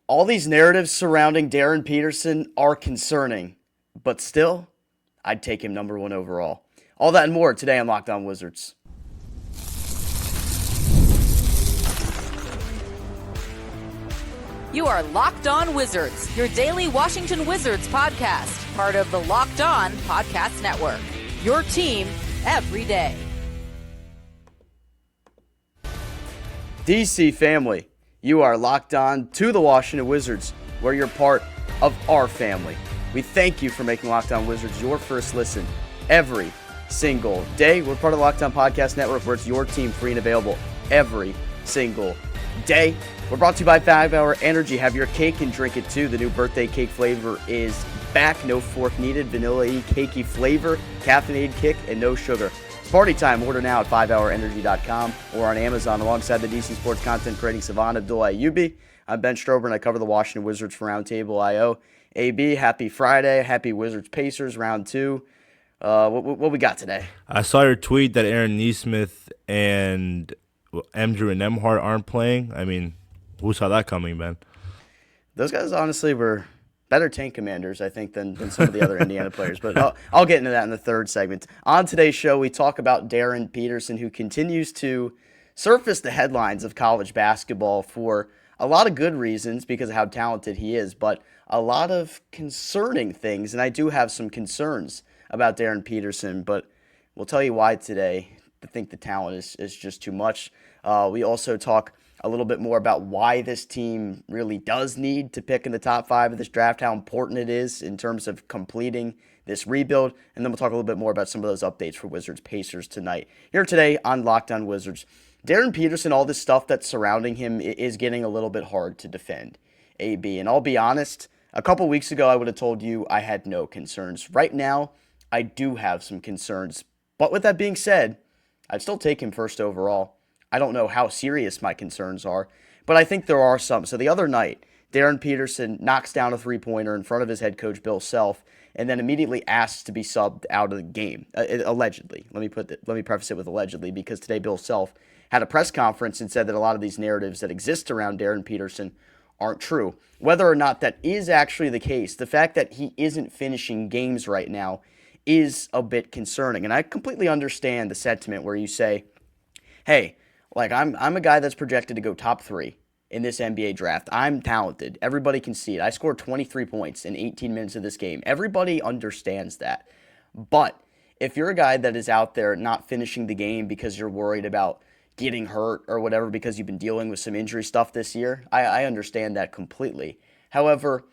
All these narratives surrounding Darryn Peterson are concerning, but still, I'd take him number one overall. All that and more today on Locked On Wizards. You are Locked On Wizards, your daily Washington Wizards podcast, part of the Locked On Podcast Network. Your team every day. DC family, you are locked on to the Washington Wizards, where you're part of our family. We thank you for making Locked On Wizards your first listen every single day. We're part of the Locked On Podcast Network, where it's your team free and available every single day. We're brought to you by 5 Hour Energy. Have your cake and drink it too. The new birthday cake flavor is back. No fork needed. Vanilla-y, cakey flavor, caffeinated kick, and no sugar. It's party time. Order now at 5hourenergy.com or on Amazon alongside the DC sports content creating Strober and Abdullah Ayubi. I'm Ben Strober, and I cover the Washington Wizards for Roundtable IO. AB, happy Friday. Happy Wizards Pacers, round two. What we got today? I saw your tweet that Aaron Nesmith and Andrew and Nembhard aren't playing. I mean, who saw that coming, Ben? Those guys honestly were better tank commanders, I think, than some of the other Indiana players. But I'll get into that in the third segment. On today's show, we talk about Darryn Peterson, who continues to surface the headlines of college basketball for a lot of good reasons because of how talented he is, but a lot of concerning things. And I do have some concerns about Darryn Peterson, but we'll tell you why today. I think the talent is just too much. We also talk a little bit more about why this team really does need to pick in the top 5 of this draft, how important it is in terms of completing this rebuild, and then we'll talk a little bit more about some of those updates for Wizards Pacers tonight. Here today on Locked On Wizards, Darryn Peterson, all this stuff that's surrounding him is getting a little bit hard to defend, AB. And I'll be honest, a couple weeks ago I would have told you I had no concerns. Right now, I do have some concerns. But with that being said, I'd still take him first overall. I don't know how serious my concerns are, but I think there are some. So the other night, Darryn Peterson knocks down a three-pointer in front of his head coach, Bill Self, and then immediately asks to be subbed out of the game, allegedly. Let me preface it with allegedly, because today Bill Self had a press conference and said that a lot of these narratives that exist around Darryn Peterson aren't true. Whether or not that is actually the case, the fact that he isn't finishing games right now is a bit concerning. And I completely understand the sentiment where you say, hey, like I'm a guy that's projected to go top 3 in this NBA draft. I'm talented. Everybody can see it. I scored 23 points in 18 minutes of this game. Everybody understands that. But if you're a guy that is out there not finishing the game because you're worried about getting hurt or whatever because you've been dealing with some injury stuff this year, I understand that completely. However,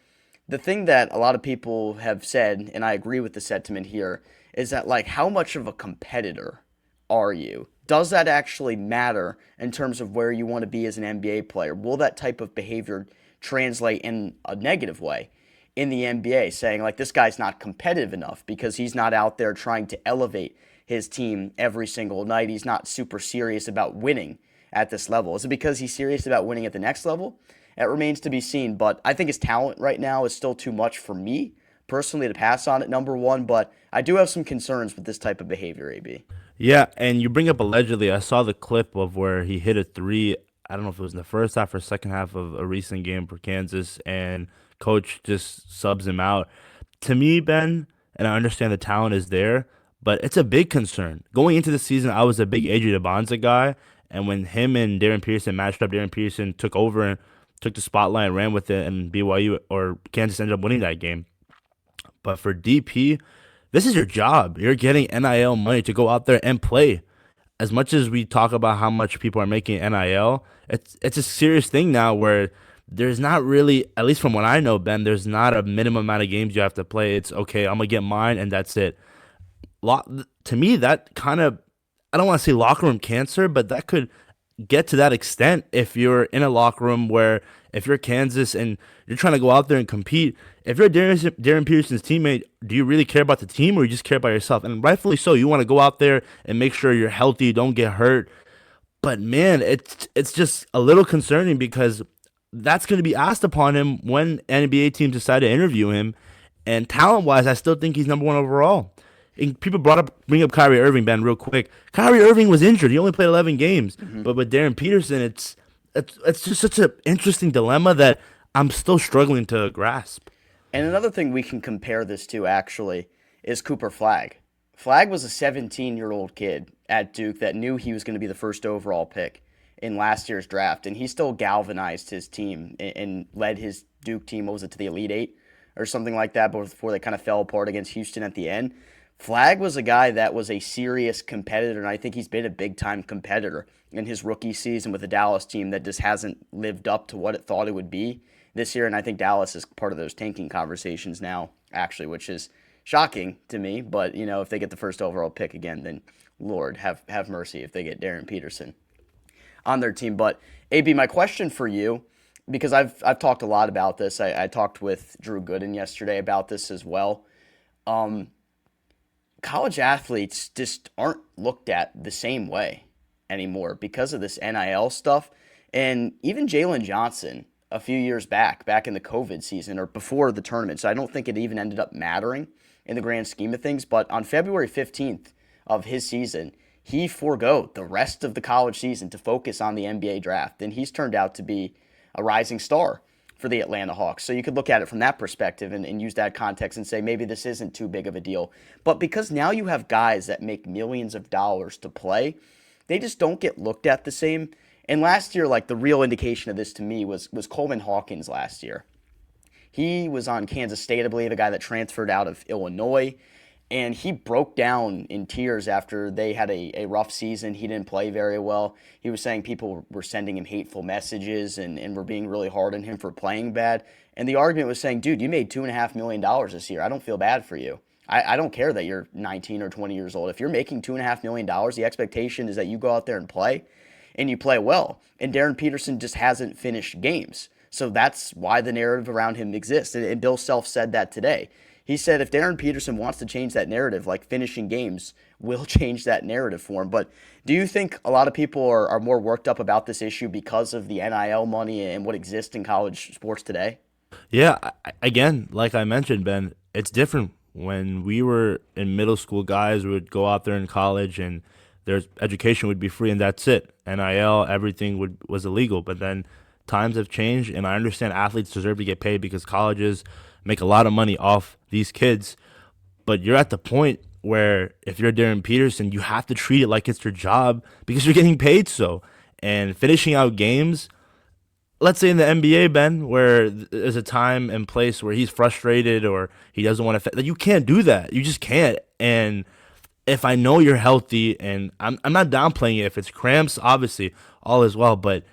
the thing that a lot of people have said, and I agree with the sentiment here, is that, like, how much of a competitor are you? Does that actually matter in terms of where you want to be as an NBA player? Will that type of behavior translate in a negative way in the NBA, saying, like, this guy's not competitive enough because he's not out there trying to elevate his team every single night? He's not super serious about winning at this level. Is it because he's serious about winning at the next level? It remains to be seen, but I think his talent right now is still too much for me personally to pass on at number one, but I do have some concerns with this type of behavior, AB. Yeah, and you bring up allegedly. I saw the clip of where he hit a 3. I don't know if it was in the first half or second half of a recent game for Kansas, and coach just subs him out. To me, Ben, and I understand the talent is there, but it's a big concern. Going into the season, I was a big DyBansra guy, and when him and Darryn Peterson matched up, Darryn Peterson took over and took the spotlight and ran with it, and BYU or Kansas ended up winning that game. But for DP, this is your job. You're getting NIL money to go out there and play. As much as we talk about how much people are making NIL, it's a serious thing now where there's not really, at least from what I know, Ben, there's not a minimum amount of games you have to play. It's, okay, I'm going to get mine, and that's it. To me, that kind of, I don't want to say locker room cancer, but that could get to that extent if you're in a locker room where if you're Kansas and you're trying to go out there and compete, if you're Darryn Peterson's teammate, do you really care about the team or you just care about yourself? And rightfully so. You want to go out there and make sure you're healthy, don't get hurt. But, man, it's just a little concerning because that's going to be asked upon him when NBA teams decide to interview him. And talent-wise, I still think he's number 1 overall. And people bring up Kyrie Irving, Ben, real quick. Kyrie Irving was injured. He only played 11 games. Mm-hmm. But with Darryn Peterson, it's just such an interesting dilemma that I'm still struggling to grasp. And another thing we can compare this to actually is Cooper Flagg. Flagg was a 17-year-old kid at Duke that knew he was going to be the first overall pick in last year's draft, and he still galvanized his team and led his Duke team, what was it, to the Elite Eight or something like that before they kind of fell apart against Houston at the end. Flagg was a guy that was a serious competitor, and I think he's been a big-time competitor in his rookie season with the Dallas team that just hasn't lived up to what it thought it would be this year, and I think Dallas is part of those tanking conversations now, actually, which is shocking to me. But, if they get the first overall pick again, then Lord, have mercy if they get Darryn Peterson on their team. But, AB, my question for you, because I've talked a lot about this. I talked with Drew Gooden yesterday about this as well. College athletes just aren't looked at the same way anymore because of this NIL stuff. And even Jalen Johnson, a few years back in the COVID season or before the tournament, so I don't think it even ended up mattering in the grand scheme of things, but on February 15th of his season, he forgoed the rest of the college season to focus on the NBA draft, and he's turned out to be a rising star for the Atlanta Hawks. So you could look at it from that perspective and use that context and say maybe this isn't too big of a deal. But because now you have guys that make millions of dollars to play, they just don't get looked at the same. And last year, like, the real indication of this to me was Coleman Hawkins last year. He was on Kansas State, I believe, a guy that transferred out of Illinois, and he broke down in tears after they had a rough season. He didn't play very well. He was saying people were sending him hateful messages and were being really hard on him for playing bad. And the argument was saying, dude, you made $2.5 million this year. I don't feel bad for you. I don't care that you're 19 or 20 years old. If you're making $2.5 million, the expectation is that you go out there and play, and you play well. And Darryn Peterson just hasn't finished games. So that's why the narrative around him exists. And Bill Self said that today. He said if Darryn Peterson wants to change that narrative, like finishing games will change that narrative for him. But do you think a lot of people are more worked up about this issue because of the NIL money and what exists in college sports today? Yeah, again, like I mentioned, Ben, it's different. When we were in middle school, guys would go out there in college and their education would be free and that's it. NIL, everything was illegal. But then times have changed, and I understand athletes deserve to get paid because colleges make a lot of money off these kids. But you're at the point where if you're Darryn Peterson, you have to treat it like it's your job because you're getting paid so. And finishing out games, let's say in the NBA, Ben, where there's a time and place where he's frustrated or he doesn't want to, you can't do that. You just can't. And if I know you're healthy, and I'm not downplaying it, if it's cramps, obviously, all is well, but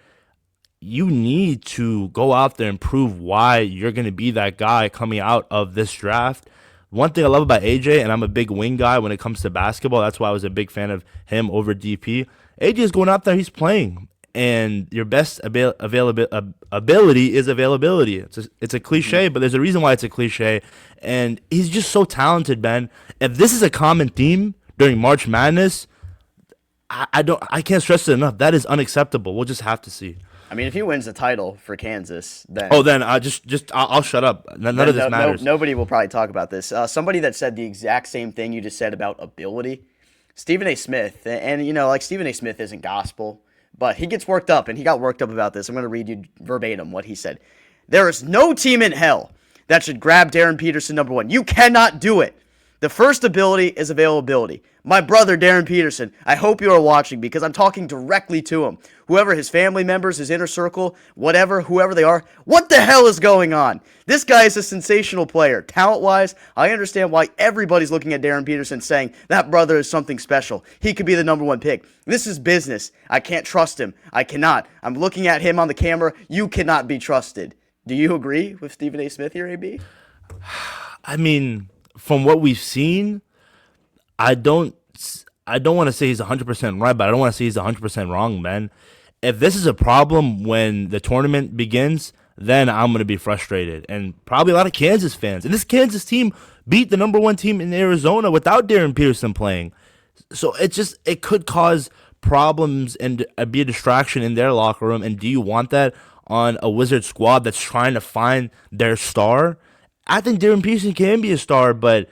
you need to go out there and prove why you're going to be that guy coming out of this draft. One thing I love about AJ, and I'm a big wing guy when it comes to basketball, that's why I was a big fan of him over DP. AJ is going out there, he's playing, and your best ability is availability. It's a cliche, but there's a reason why it's a cliche, and he's just so talented, Ben. If this is a common theme during March Madness, I can't stress it enough. That is unacceptable. We'll just have to see. I mean, if he wins the title for Kansas, then I'll shut up. None of this matters. Nobody will probably talk about this. Somebody that said the exact same thing you just said about ability, Stephen A. Smith, and Stephen A. Smith isn't gospel, but he gets worked up, and he got worked up about this. I'm going to read you verbatim what he said. There is no team in hell that should grab Darryn Peterson number one. You cannot do it. The first ability is availability. My brother, Darryn Peterson, I hope you are watching because I'm talking directly to him. Whoever his family members, his inner circle, whoever they are, what the hell is going on? This guy is a sensational player. Talent-wise, I understand why everybody's looking at Darryn Peterson saying that brother is something special. He could be the number one pick. This is business. I can't trust him. I cannot. I'm looking at him on the camera. You cannot be trusted. Do you agree with Stephen A. Smith here, AB? I mean, from what we've seen, I don't want to say he's 100% right, but I don't want to say he's 100% wrong, man. If this is a problem when the tournament begins, then I'm going to be frustrated. And probably a lot of Kansas fans. And this Kansas team beat the number one team in Arizona without Darryn Peterson playing. So it could cause problems and be a distraction in their locker room. And do you want that on a Wizard squad that's trying to find their star? I think Darryn Peterson can be a star, but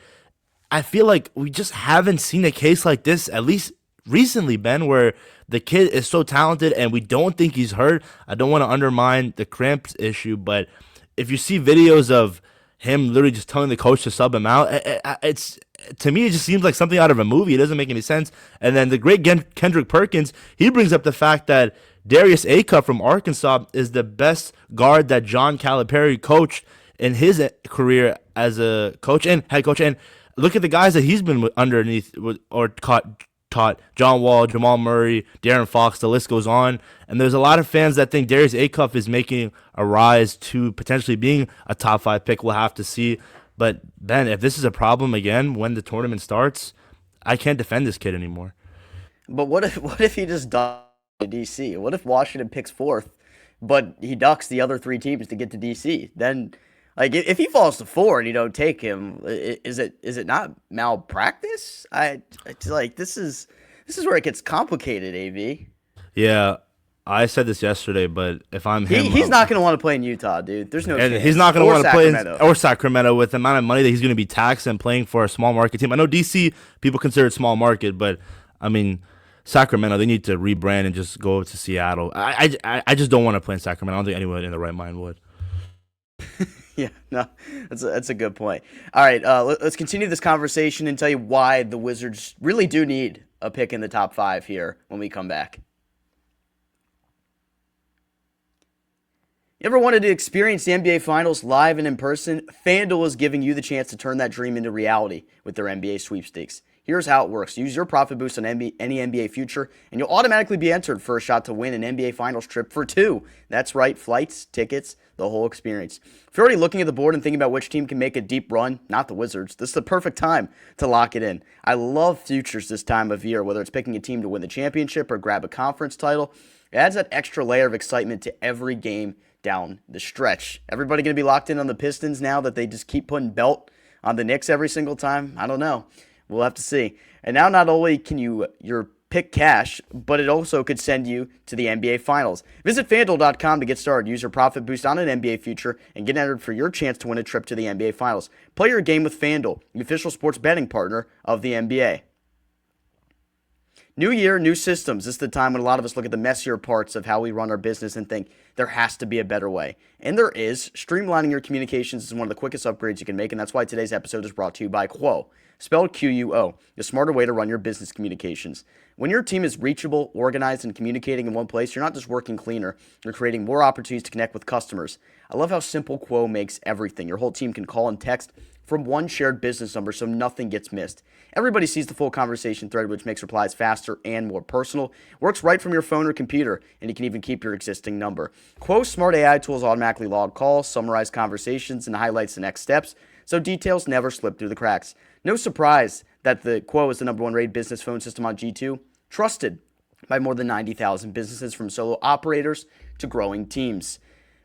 I feel like we just haven't seen a case like this, at least recently, Ben, where the kid is so talented and we don't think he's hurt. I don't want to undermine the cramps issue, but if you see videos of him literally just telling the coach to sub him out, it's to me it just seems like something out of a movie. It doesn't make any sense. And then the great Kendrick Perkins, he brings up the fact that Darius Acuff from Arkansas is the best guard that John Calipari coached in his career as a coach and head coach. And look at the guys that he's been underneath or taught John Wall, Jamal Murray, Darren Fox, the list goes on. And there's a lot of fans that think Darius Acuff is making a rise to potentially being a top 5 pick. We'll have to see. But Ben, if this is a problem again when the tournament starts, I can't defend this kid anymore. But what if he just ducks to DC? What if Washington picks 4th, but he ducks the other 3 teams to get to DC? Then, like, if he falls to 4 and you don't take him, is it not malpractice? It's like this is where it gets complicated. Av. Yeah, I said this yesterday, but if I'm him, he's not going to want to play in Utah, dude. There's no chance. He's not going to want to play in Sacramento with the amount of money that he's going to be taxed and playing for a small market team. I know DC people consider it small market, but I mean Sacramento, they need to rebrand and just go to Seattle. I just don't want to play in Sacramento. I don't think anyone in the right mind would. Yeah, no, that's a good point. All right, let's continue this conversation and tell you why the Wizards really do need a pick in the top 5 here when we come back. You ever wanted to experience the NBA Finals live and in person? FanDuel is giving you the chance to turn that dream into reality with their NBA sweepstakes. Here's how it works. Use your profit boost on any NBA future, and you'll automatically be entered for a shot to win an NBA Finals trip for 2. That's right, flights, tickets, the whole experience. If you're already looking at the board and thinking about which team can make a deep run, not the Wizards, this is the perfect time to lock it in. I love futures this time of year, whether it's picking a team to win the championship or grab a conference title. It adds that extra layer of excitement to every game down the stretch. Everybody going to be locked in on the Pistons now that they just keep putting belt on the Knicks every single time? I don't know. We'll have to see. And now not only can your pick cash, but it also could send you to the NBA Finals. Visit FanDuel.com to get started. Use your profit boost on an NBA future and get entered for your chance to win a trip to the NBA Finals. Play your game with FanDuel, the official sports betting partner of the NBA. New year, new systems. This is the time when a lot of us look at the messier parts of how we run our business and think there has to be a better way. And there is. Streamlining your communications is one of the quickest upgrades you can make, and that's why today's episode is brought to you by Quo, spelled Quo, the smarter way to run your business communications. When your team is reachable, organized, and communicating in one place, you're not just working cleaner, you're creating more opportunities to connect with customers. I love how simple Quo makes everything. Your whole team can call and text from one shared business number so nothing gets missed. Everybody sees the full conversation thread, which makes replies faster and more personal. Works right from your phone or computer, and you can even keep your existing number. Quo's smart AI tools automatically log calls, summarize conversations, and highlights the next steps, so details never slip through the cracks. No surprise that the Quo is the number 1 rated business phone system on G2, trusted by more than 90,000 businesses from solo operators to growing teams.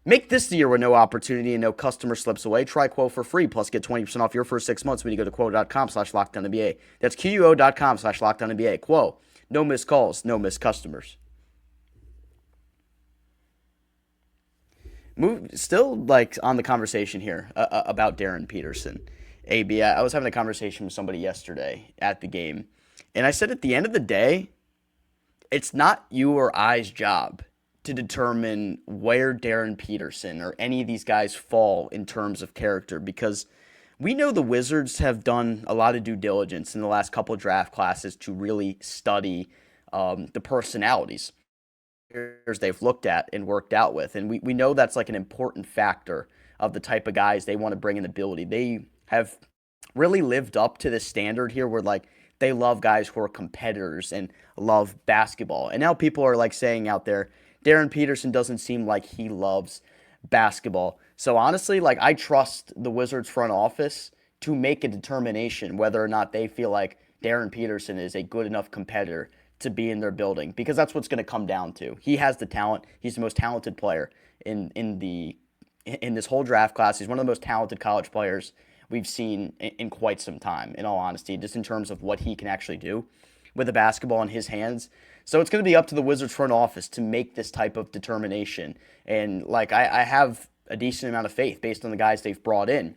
Make this the year where no opportunity and no customer slips away. Try Quo for free, plus get 20% off your first 6 months when you go to quo.com/LockedOnNBA. That's quo.com/LockedOnNBA. Quo. No missed calls, no missed customers. Still like on the conversation here about Darryn Peterson. AB, I was having a conversation with somebody yesterday at the game, and I said at the end of the day, it's not you or I's job to determine where Darryn Peterson or any of these guys fall in terms of character, because we know the Wizards have done a lot of due diligence in the last couple of draft classes to really study the personalities they've looked at and worked out with. And we know that's like an important factor of the type of guys they want to bring in the ability. They have really lived up to this standard here where like they love guys who are competitors and love basketball. And now people are like saying out there, Darryn Peterson doesn't seem like he loves basketball. So honestly, like I trust the Wizards front office to make a determination whether or not they feel like Darryn Peterson is a good enough competitor to be in their building, because that's what's going to come down to. He has the talent. He's the most talented player in this whole draft class. He's one of the most talented college players we've seen in quite some time, in all honesty, just in terms of what he can actually do with the basketball in his hands. So it's going to be up to the Wizards front office to make this type of determination. And like I have a decent amount of faith based on the guys they've brought in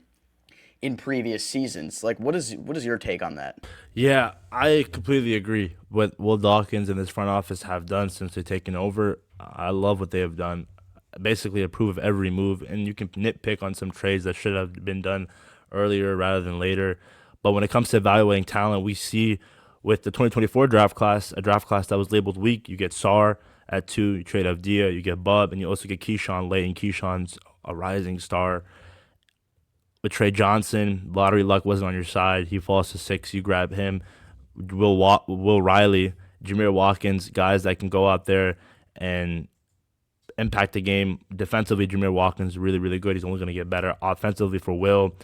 previous seasons. Like what is your take on that? Yeah, I completely agree. What Will Dawkins and his front office have done since they've taken over, I love what they have done. basically approve of every move, and you can nitpick on some trades that should have been done earlier rather than later. But when it comes to evaluating talent, we see with the 2024 draft class, a draft class that was labeled weak, you get Sar at 2, you trade Avdia, you get Bub, and you also get Keyshawn late, and Keyshawn's a rising star. With Trey Johnson, lottery luck wasn't on your side. He falls to 6, you grab him. Will Riley, Jameer Watkins, guys that can go out there and impact the game. Defensively, Jameer Watkins is really, really good. He's only going to get better. Offensively for Will,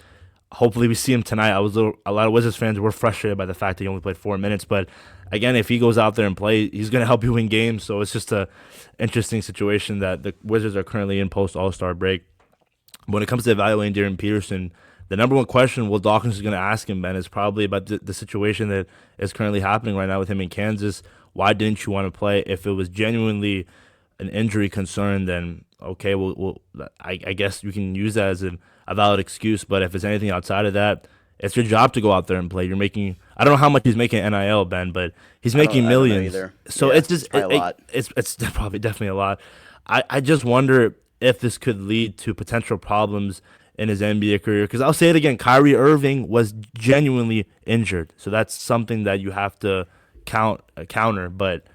hopefully we see him tonight. A lot of Wizards fans were frustrated by the fact that he only played 4 minutes, but again, if he goes out there and play, he's going to help you win games. So it's just a interesting situation that the Wizards are currently in post All-Star break. When it comes to evaluating Darryn Peterson, the number one question Will Dawkins is going to ask him, Ben, is probably about the situation that is currently happening right now with him in Kansas. Why didn't you want to play? If it was genuinely an injury concern, then okay, I guess you can use that as a valid excuse. But if it's anything outside of that, it's your job to go out there and play. You're making, I don't know how much he's making NIL, Ben, but he's making millions. So yeah, it's just a lot. It's probably definitely a lot. I just wonder if this could lead to potential problems in his NBA career. Because I'll say it again, Kyrie Irving was genuinely injured. So that's something that you have to counter. But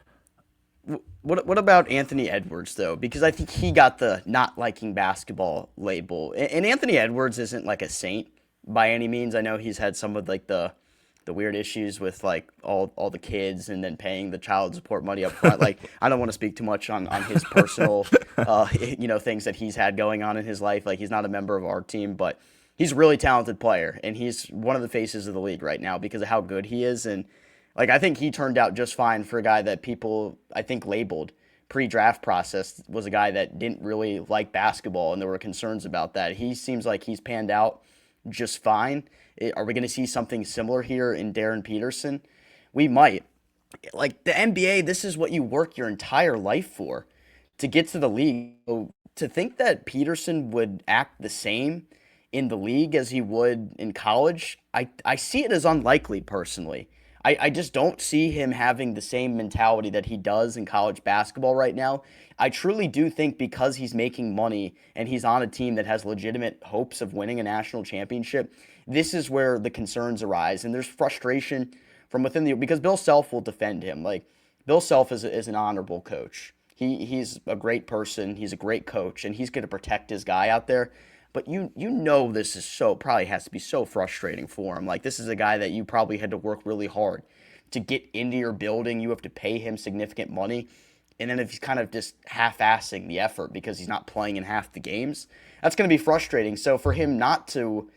what about Anthony Edwards, though? Because I think he got the not liking basketball label. And Anthony Edwards isn't like a saint by any means. I know he's had some of like the weird issues with like all the kids and then paying the child support money up front. Like, I don't want to speak too much on his personal things that he's had going on in his life. Like, he's not a member of our team, but he's a really talented player, and he's one of the faces of the league right now because of how good he is. And like, I think he turned out just fine for a guy that people, I think, labeled pre-draft process was a guy that didn't really like basketball, and there were concerns about that. He seems like he's panned out just fine. Are we going to see something similar here in Darryn Peterson? We might. Like, the NBA, this is what you work your entire life for, to get to the league. So to think that Peterson would act the same in the league as he would in college, I see it as unlikely personally. I just don't see him having the same mentality that he does in college basketball right now. I truly do think because he's making money and he's on a team that has legitimate hopes of winning a national championship, this is where the concerns arise. And there's frustration from within because Bill Self will defend him. Like, Bill Self is an honorable coach. He's a great person. He's a great coach, and he's going to protect his guy out there. But you know this is probably has to be so frustrating for him. Like, this is a guy that you probably had to work really hard to get into your building. You have to pay him significant money. And then if he's kind of just half-assing the effort because he's not playing in half the games, that's going to be frustrating. So for him not to,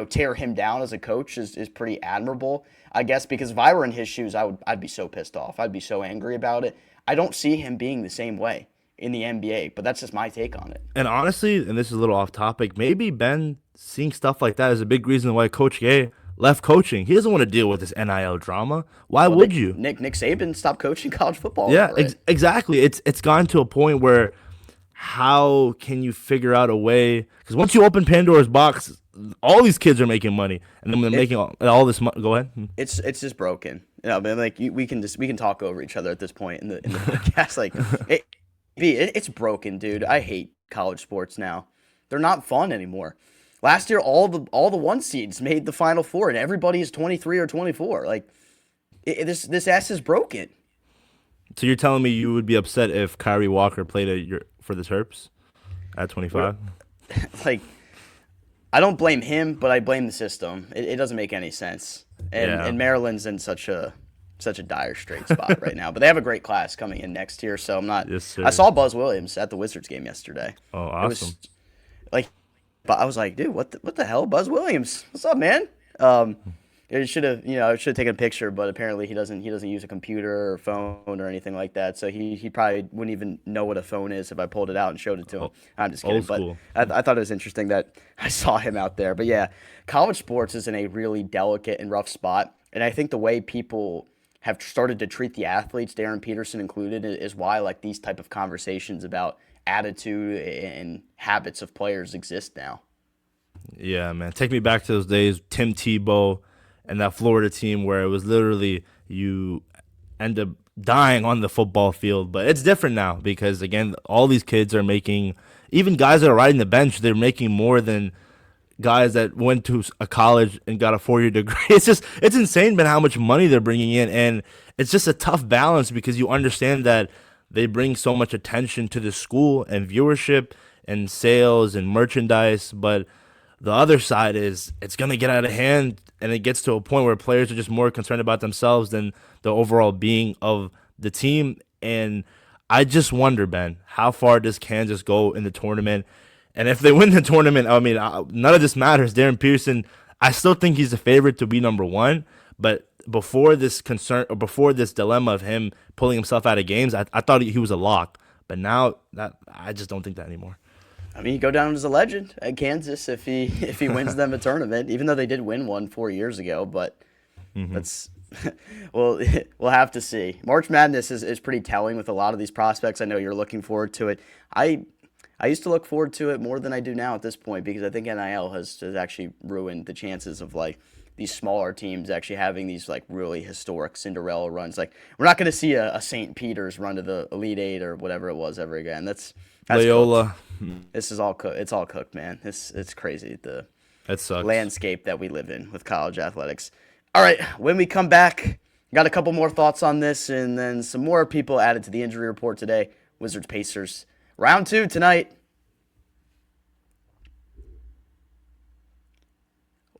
tear him down as a coach is pretty admirable, I guess, because if I were in his shoes, I'd be so pissed off. I'd be so angry about it. I don't see him being the same way in the NBA, but that's just my take on it. And honestly, and this is a little off topic, maybe Ben seeing stuff like that is a big reason why Coach Gay left coaching. He doesn't want to deal with this NIL drama. Why would you? Nick Saban stopped coaching college football. Yeah, exactly. It's gotten to a point where how can you figure out a way? Because once you open Pandora's box, all these kids are making money, and then they're making all this money. Go ahead. It's just broken. Like we can talk over each other at this point in the podcast. Like it's broken, dude. I hate college sports now. They're not fun anymore. Last year, all the 1 seeds made the Final Four, and everybody is 23 or 24. Like, this ass is broken. So you're telling me you would be upset if Kyrie Walker played for the Terps at 25? Like, I don't blame him, but I blame the system. It doesn't make any sense. And Maryland's in such a dire straight spot right now. But they have a great class coming in next year, so I'm not. Yes, sir. I saw Buzz Williams at the Wizards game yesterday. Oh, awesome! But I was like, dude, what the hell, Buzz Williams? What's up, man? I should have taken a picture, but apparently he doesn't use a computer or phone or anything like that. So he probably wouldn't even know what a phone is if I pulled it out and showed it to him. I'm just kidding, but I thought it was interesting that I saw him out there. But yeah, college sports is in a really delicate and rough spot, and I think the way people have started to treat the athletes, Darryn Peterson included, is why like these type of conversations about attitude and habits of players exist now. Yeah, man. Take me back to those days, Tim Tebow and that Florida team where it was literally you end up dying on the football field. But it's different now because, again, all these kids are making, even guys that are riding the bench, they're making more than guys that went to a college and got a 4-year degree. It's insane, man, how much money they're bringing in. And it's just a tough balance because you understand that they bring so much attention to the school and viewership and sales and merchandise. But the other side is it's going to get out of hand, and it gets to a point where players are just more concerned about themselves than the overall being of the team. And I just wonder, Ben, how far does Kansas go in the tournament? And if they win the tournament, I mean, none of this matters. Darryn Peterson, I still think he's the favorite to be number one. But before this concern, or before this dilemma of him pulling himself out of games, I thought he was a lock. But now I just don't think that anymore. I mean, he go down as a legend at Kansas if he wins them a tournament, even though they did win one 4 years ago. But that's well, we'll have to see. March Madness is pretty telling with a lot of these prospects. I know you're looking forward to it. I used to look forward to it more than I do now at this point because I think NIL has actually ruined the chances of like these smaller teams actually having these like really historic Cinderella runs. Like we're not going to see a St. Peter's run to the Elite Eight or whatever it was ever again. That's Loyola. Cooked. This is all cooked. It's all cooked, man. It's crazy That sucks. landscape that we live in with college athletics. All right, when we come back, got a couple more thoughts on this, and then some more people added to the injury report today. Wizards Pacers. Round 2 tonight.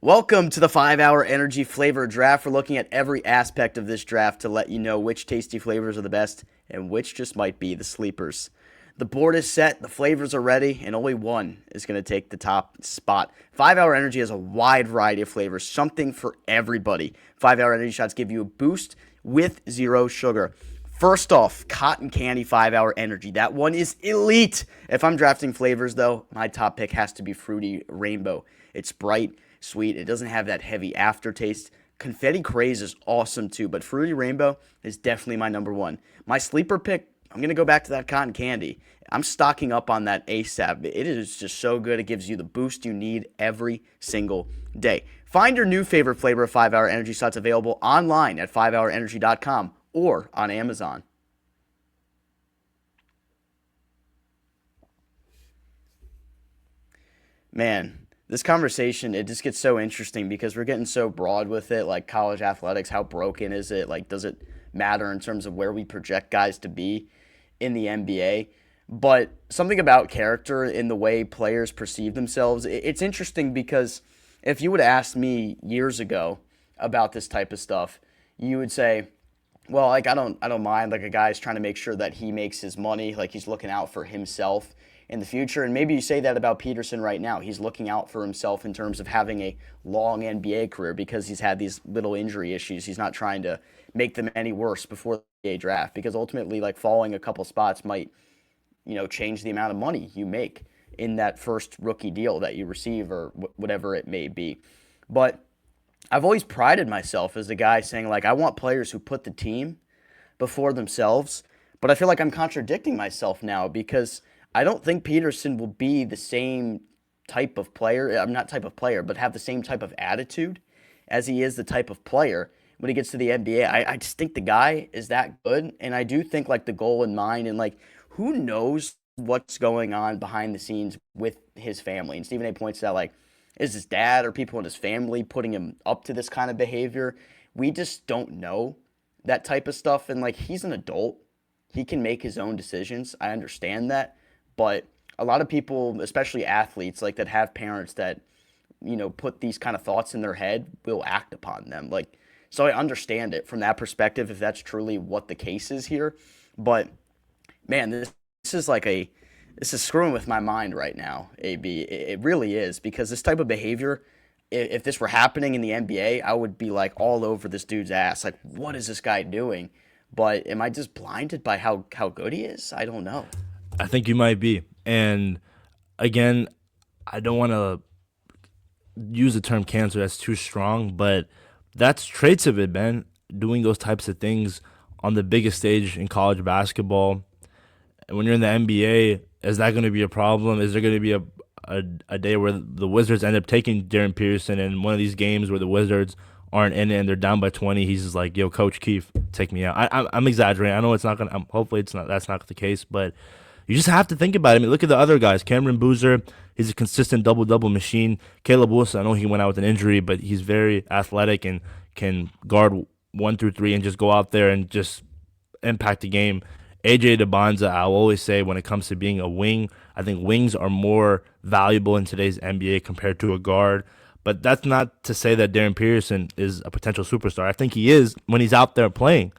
Welcome to the 5-hour energy flavor draft. We're looking at every aspect of this draft to let you know which tasty flavors are the best and which just might be the sleepers. The board is set, the flavors are ready, and only one is going to take the top spot. 5-hour energy has a wide variety of flavors, something for everybody. 5-hour energy shots give you a boost with zero sugar. First off, cotton candy 5-hour energy. That one is elite. If I'm drafting flavors, though, my top pick has to be Fruity Rainbow. It's bright, sweet. It doesn't have that heavy aftertaste. Confetti Craze is awesome, too, but Fruity Rainbow is definitely my number one. My sleeper pick, I'm going to go back to that cotton candy. I'm stocking up on that ASAP. It is just so good. It gives you the boost you need every single day. Find your new favorite flavor of 5-hour energy shots available online at 5hourenergy.com. or on Amazon. Man, this conversation, it just gets so interesting because we're getting so broad with it, like college athletics, how broken is it? Like, does it matter in terms of where we project guys to be in the NBA? But something about character in the way players perceive themselves, it's interesting because if you would ask me years ago about this type of stuff, you would say, well, like I don't mind like a guy's trying to make sure that he makes his money, like he's looking out for himself in the future. And maybe you say that about Peterson right now. He's looking out for himself in terms of having a long NBA career because he's had these little injury issues. He's not trying to make them any worse before the NBA draft because ultimately like falling a couple spots might, change the amount of money you make in that first rookie deal that you receive or whatever it may be. But I've always prided myself as a guy saying, like, I want players who put the team before themselves, but I feel like I'm contradicting myself now because I don't think Peterson will be the same type of player. I'm not type of player, but have the same type of attitude as he is the type of player when he gets to the NBA. I just think the guy is that good, and I do think, like, the goal in mind and, like, who knows what's going on behind the scenes with his family. And Stephen A. points out, like, is his dad or people in his family putting him up to this kind of behavior? We just don't know that type of stuff. And, like, he's an adult. He can make his own decisions. I understand that. But a lot of people, especially athletes, like, that have parents that, put these kind of thoughts in their head will act upon them. Like, so I understand it from that perspective if that's truly what the case is here. But, man, this is screwing with my mind right now, AB. It really is, because this type of behavior, if this were happening in the NBA, I would be like all over this dude's ass. Like, what is this guy doing? But am I just blinded by how good he is? I don't know. I think you might be. And again, I don't want to use the term cancer, that's too strong, but that's traits of it, man. Doing those types of things on the biggest stage in college basketball. And when you're in the NBA, is that going to be a problem? Is there going to be a day where the Wizards end up taking Darryn Peterson in one of these games where the Wizards aren't in it and they're down by 20, he's just like, "Yo, Coach Keefe, take me out." I'm exaggerating. I know it's not gonna. Hopefully, it's not. That's not the case. But you just have to think about it. I mean, look at the other guys. Cameron Boozer, he's a consistent double machine. Caleb Wilson, I know he went out with an injury, but he's very athletic and can guard 1 through 3 and just go out there and just impact the game. AJ DyBansra, I'll always say when it comes to being a wing, I think wings are more valuable in today's NBA compared to a guard. But that's not to say that Darryn Peterson is a potential superstar. I think he is when he's out there playing.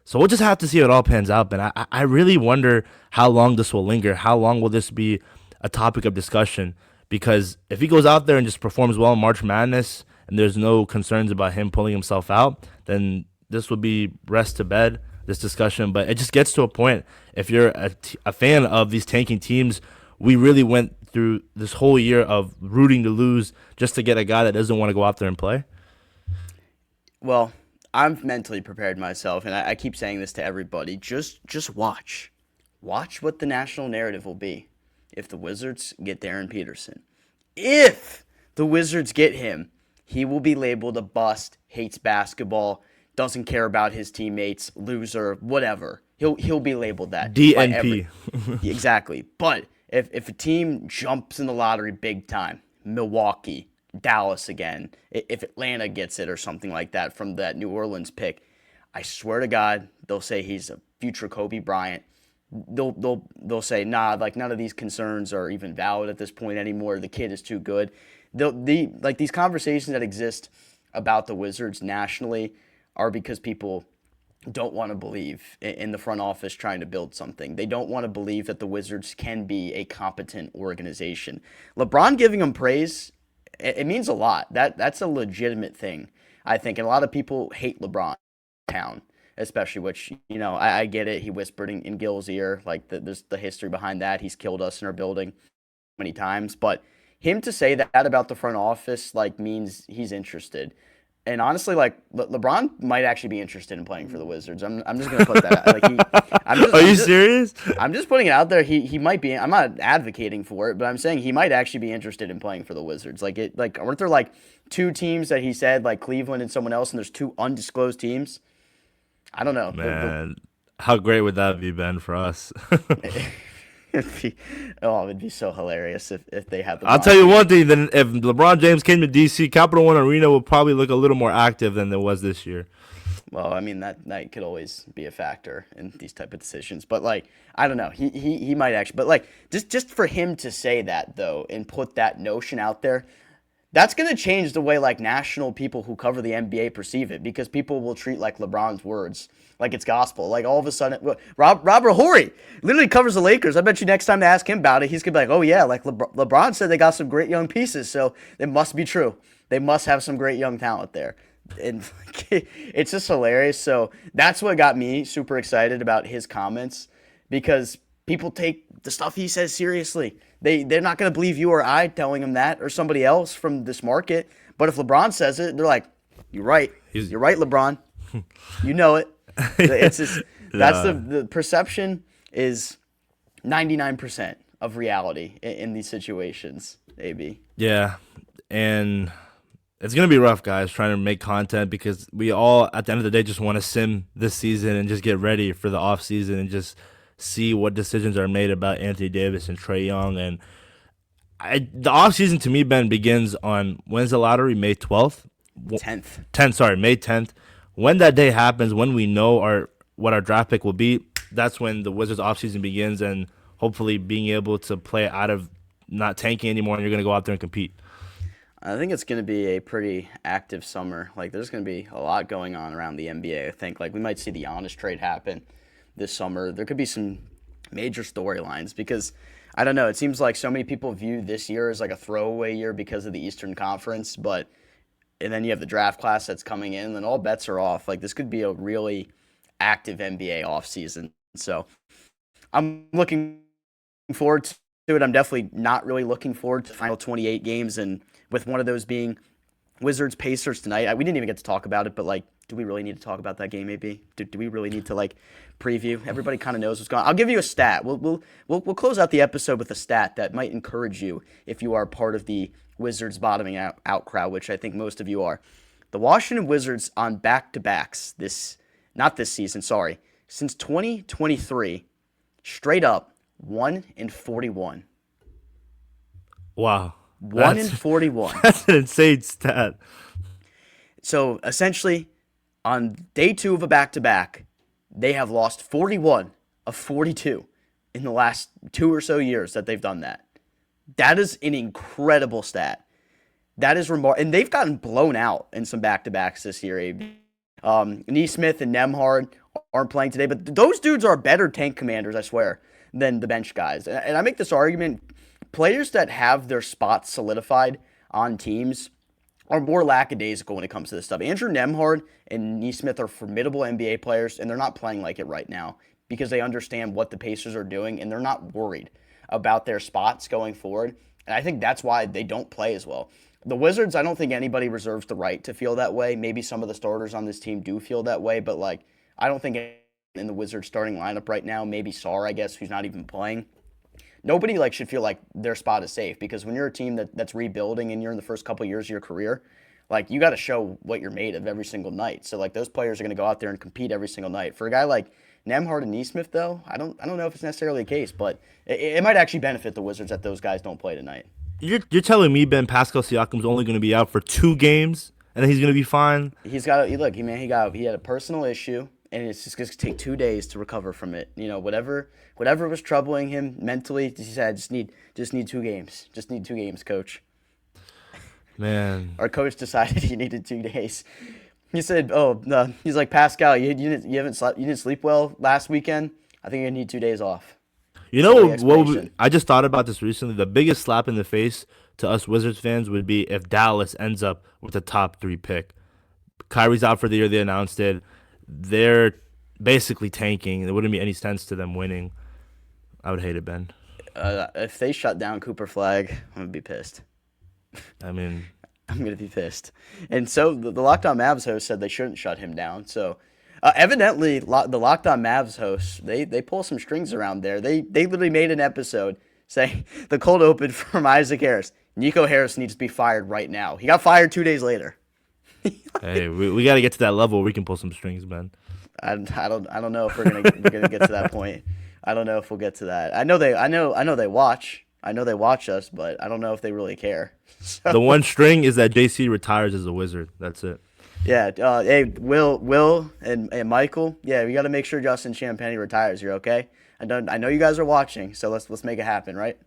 So we'll just have to see how it all pans out. But I really wonder how long this will linger. How long will this be a topic of discussion? Because if he goes out there and just performs well in March Madness and there's no concerns about him pulling himself out, then this would be rest to bed, this discussion. But it just gets to a point, if you're a fan of these tanking teams, we really went through this whole year of rooting to lose just to get a guy that doesn't want to go out there and play. Well, I'm mentally prepared myself, and I keep saying this to everybody. Just watch. Watch what the national narrative will be if the Wizards get Darryn Peterson. If the Wizards get him, he will be labeled a bust, hates basketball, doesn't care about his teammates, loser, whatever. He'll be labeled that. DNP. Exactly. But if a team jumps in the lottery big time, Milwaukee, Dallas again, if Atlanta gets it or something like that from that New Orleans pick, I swear to God, they'll say he's a future Kobe Bryant. They'll say, nah, like none of these concerns are even valid at this point anymore. The kid is too good. These conversations that exist about the Wizards nationally are because people don't want to believe in the front office trying to build something. They don't want to believe that the Wizards can be a competent organization. LeBron giving them praise, it means a lot. That's a legitimate thing, I think. And a lot of people hate LeBron town, especially, which, I get it. He whispered in Gil's ear, like there's the history behind that. He's killed us in our building many times. But him to say that about the front office, means he's interested. And honestly, LeBron might actually be interested in playing for the Wizards. I'm just gonna put that out. Are you serious? I'm just putting it out there. He might be. I'm not advocating for it, but I'm saying he might actually be interested in playing for the Wizards. Weren't there 2 teams that he said, Cleveland and someone else, and there's 2 undisclosed teams? I don't know. Man, how great would that be, Ben, for us? It'd be so hilarious if they had. I'll tell you one thing. Then if LeBron James came to DC, Capital One Arena would probably look a little more active than it was this year. Well, I mean that could always be a factor in these type of decisions, but I don't know. He might actually, but just for him to say that though and put that notion out there, that's going to change the way national people who cover the NBA perceive it, because people will treat LeBron's words like it's gospel. All of a sudden, Robert Horry literally covers the Lakers. I bet you next time they ask him about it, he's going to be like, oh yeah, LeBron said they got some great young pieces, so it must be true. They must have some great young talent there. And it's just hilarious. So that's what got me super excited about his comments, because people take the stuff he says seriously. They're not going to believe you or I telling them that, or somebody else from this market. But if LeBron says it, they're like, you're right. You're right, LeBron. You know it. It's just, that's the perception is 99% of reality in these situations, AB. Yeah, and it's going to be rough, guys, trying to make content, because we all, at the end of the day, just want to sim this season and just get ready for the offseason and just see what decisions are made about Anthony Davis and Trae Young. And the offseason to me, Ben, begins on, when's the lottery? May 12th? 10th. May 10th. When that day happens, when we know what our draft pick will be, that's when the Wizards offseason begins, and hopefully being able to play out of not tanking anymore, and you're going to go out there and compete. I think it's going to be a pretty active summer. There's going to be a lot going on around the NBA. I think we might see the Giannis trade happen this summer. There could be some major storylines, because I don't know, it seems like so many people view this year as a throwaway year because of the Eastern Conference, and then you have the draft class that's coming in, and all bets are off. This could be a really active NBA offseason. So I'm looking forward to it. I'm definitely not really looking forward to the final 28 games, and with one of those being Wizards Pacers tonight. We didn't even get to talk about it, but do we really need to talk about that game? Maybe do we really need to preview? Everybody kind of knows what's going on. I'll give you a stat. We'll close out the episode with a stat that might encourage you if you are part of the Wizards bottoming out crowd, which I think most of you are. The Washington Wizards on back-to-backs not this season, sorry, since 2023, straight up 1-41. Wow. 1-41. That's an insane stat. So essentially, on day 2 of a back-to-back, they have lost 41 of 42 in the last 2 or so years that they've done that. That is an incredible stat. That is remarkable. And they've gotten blown out in some back-to-backs this year, AB. Nesmith and Nembhard aren't playing today, but those dudes are better tank commanders, I swear, than the bench guys. And I make this argument, players that have their spots solidified on teams are more lackadaisical when it comes to this stuff. Andrew Nembhard and Nesmith are formidable NBA players, and they're not playing like it right now because they understand what the Pacers are doing, and they're not worried about their spots going forward. And I think that's why they don't play as well. The Wizards, I don't think anybody reserves the right to feel that way. Maybe some of the starters on this team do feel that way, but like I don't think in the Wizards starting lineup right now, maybe Sarr, I guess, who's not even playing. Nobody like should feel like their spot is safe, because when you're a team that's rebuilding and you're in the first couple of years of your career, like you got to show what you're made of every single night. So like those players are going to go out there and compete every single night. For a guy like Nembhard and Nesmith, though, I don't know if it's necessarily the case, but it might actually benefit the Wizards that those guys don't play tonight. You're telling me, Ben, Pascal Siakam's only going to be out for 2 games and then he's going to be fine? He's got he had a personal issue, and it's just going to take 2 days to recover from it. You know, whatever was troubling him mentally, he said, just need 2 games. Just need 2 games, coach. Man. Our coach decided he needed 2 days. He said, "Oh, no." He's like, Pascal, you didn't sleep well last weekend. I think you need 2 days off." You know I just thought about this recently. The biggest slap in the face to us Wizards fans would be if Dallas ends up with a top 3 pick. Kyrie's out for the year. They announced it. They're basically tanking. There wouldn't be any sense to them winning. I would hate it, Ben. If they shut down Cooper Flag, I'm going to be pissed. I mean, I'm going to be pissed. And so the Locked On Mavs host said they shouldn't shut him down. So evidently, the Locked On Mavs hosts, they pull some strings around there. They literally made an episode saying the cold open from Isaac Harris. Nico Harris needs to be fired right now. He got fired 2 days later. Hey, we got to get to that level where we can pull some strings, man. I don't know if we're gonna get to that point. I don't know if we'll get to that. I know they watch. I know they watch us, but I don't know if they really care. So. The one string is that JC retires as a Wizard. That's it. Yeah. Hey, Will and Michael. Yeah, we got to make sure Justin Champagnie retires. You're okay. I know you guys are watching, so let's make it happen, right?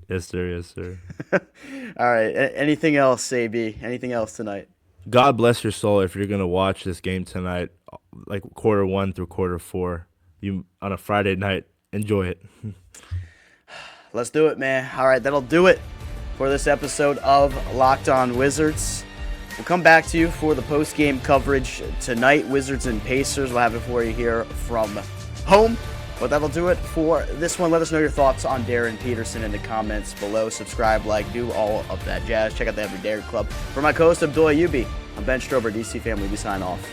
Yes, sir. Yes, sir. All right. Anything else, AB? Anything else tonight? God bless your soul if you're gonna watch this game tonight, like quarter 1 through quarter 4. You on a Friday night, enjoy it. Let's do it, man. All right, that'll do it for this episode of Locked On Wizards. We'll come back to you for the post-game coverage tonight. Wizards and Pacers. We'll have it for you here from home. But that'll do it for this one. Let us know your thoughts on Darryn Peterson in the comments below. Subscribe, like, do all of that jazz. Check out the Everyday Club. For my co-host, Abdullah Ayubi, I'm Ben Strober, DC Family. We sign off.